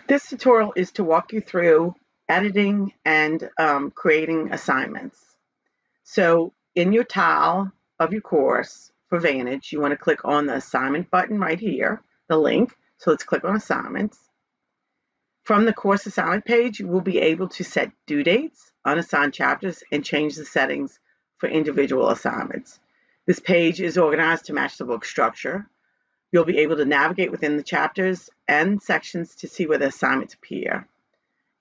This tutorial is to walk you through editing and creating assignments. So in your tile of your course for Vantage, you want to click on the assignment button right here, the link. So let's click on assignments. From the course assignment page, you will be able to set due dates, unassigned chapters, and change the settings for individual assignments. This page is organized to match the book structure. You'll be able to navigate within the chapters and sections to see where the assignments appear.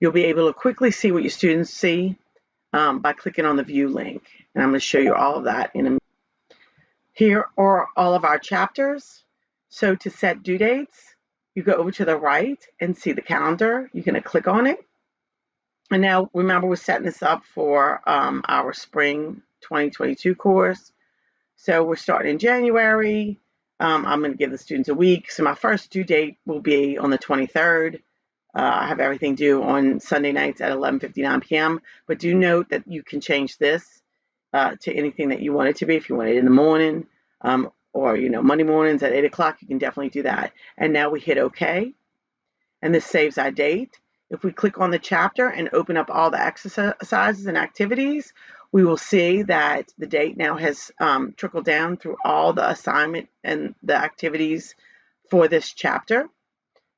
You'll be able to quickly see what your students see by clicking on the view link. And I'm going to show you all of that in a minute. Here are all of our chapters. So to set due dates, you go over to the right and see the calendar. You're going to click on it. And now remember, we're setting this up for our spring 2022 course. So we're starting in January. I'm going to give the students a week. So my first due date will be on the 23rd. I have everything due on Sunday nights at 11:59 p.m. But do note that you can change this to anything that you want it to be. If you want it in the morning or Monday mornings at 8 o'clock, you can definitely do that. And now we hit OK. And this saves our date. If we click on the chapter and open up all the exercises and activities, we will see that the date now has trickled down through all the assignment and the activities for this chapter.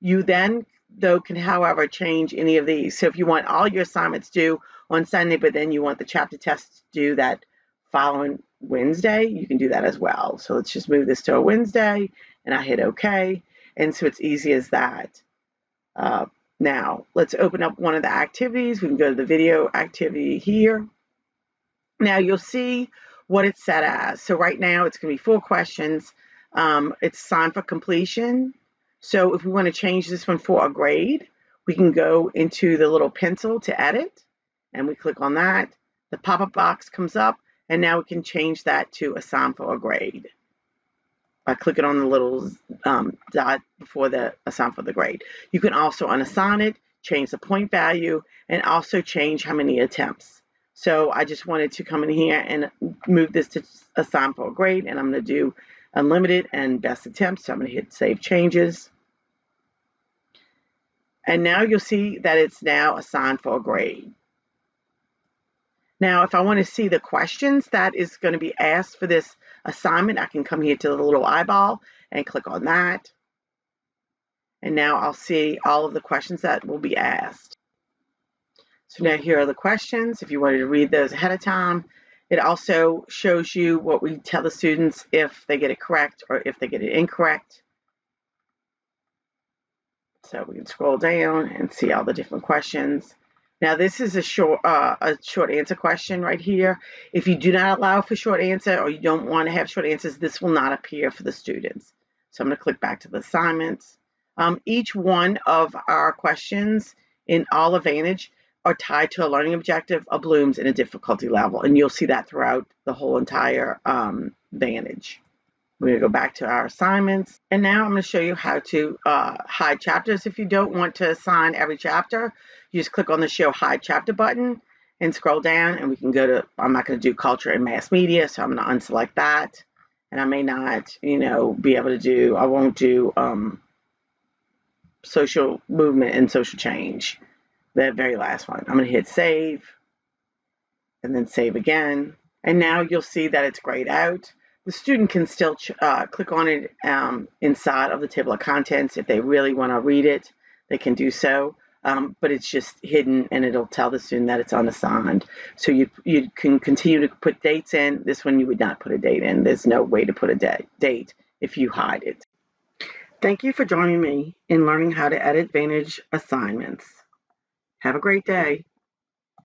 You then, though, can, however, change any of these. So if you want all your assignments due on Sunday, but then you want the chapter tests due that following Wednesday, you can do that as well. So let's just move this to a Wednesday, and I hit OK. And so it's easy as that. Now, let's open up one of the activities. We can go to the video activity here. Now, you'll see what it's set as. So right now, it's going to be 4 questions. It's assigned for completion. So if we want to change this one for a grade, we can go into the little pencil to edit, and we click on that. The pop-up box comes up, and now we can change that to assign for a grade by clicking on the little dot before the assign for the grade. You can also unassign it, change the point value, and also change how many attempts. So I just wanted to come in here and move this to assign for a grade, and I'm going to do unlimited and best attempts. So I'm going to hit save changes. And now you'll see that it's now assigned for a grade. Now, if I want to see the questions that is going to be asked for this assignment, I can come here to the little eyeball and click on that. And now I'll see all of the questions that will be asked. So now here are the questions. If you wanted to read those ahead of time, it also shows you what we tell the students if they get it correct or if they get it incorrect. So we can scroll down and see all the different questions. Now this is a short answer question right here. If you do not allow for short answer or you don't want to have short answers, this will not appear for the students. So I'm going to click back to the assignments. Each one of our questions in all of Vantage are tied to a learning objective, a Bloom's, and a difficulty level. And you'll see that throughout the whole entire Vantage. We're going to go back to our assignments. And now I'm going to show you how to hide chapters. If you don't want to assign every chapter, you just click on the Show Hide Chapter button and scroll down, and we can go to, I'm not going to do culture and mass media, so I'm going to unselect that. And I may not, be able to do, I won't do social movement and social change, that very last one. I'm going to hit save and then save again. And now you'll see that it's grayed out. The student can still click on it inside of the table of contents. If they really want to read it, they can do so. But it's just hidden, and it'll tell the student that it's unassigned. So you can continue to put dates in. This one you would not put a date in. There's no way to put a date if you hide it. Thank you for joining me in learning how to edit Vantage assignments. Have a great day.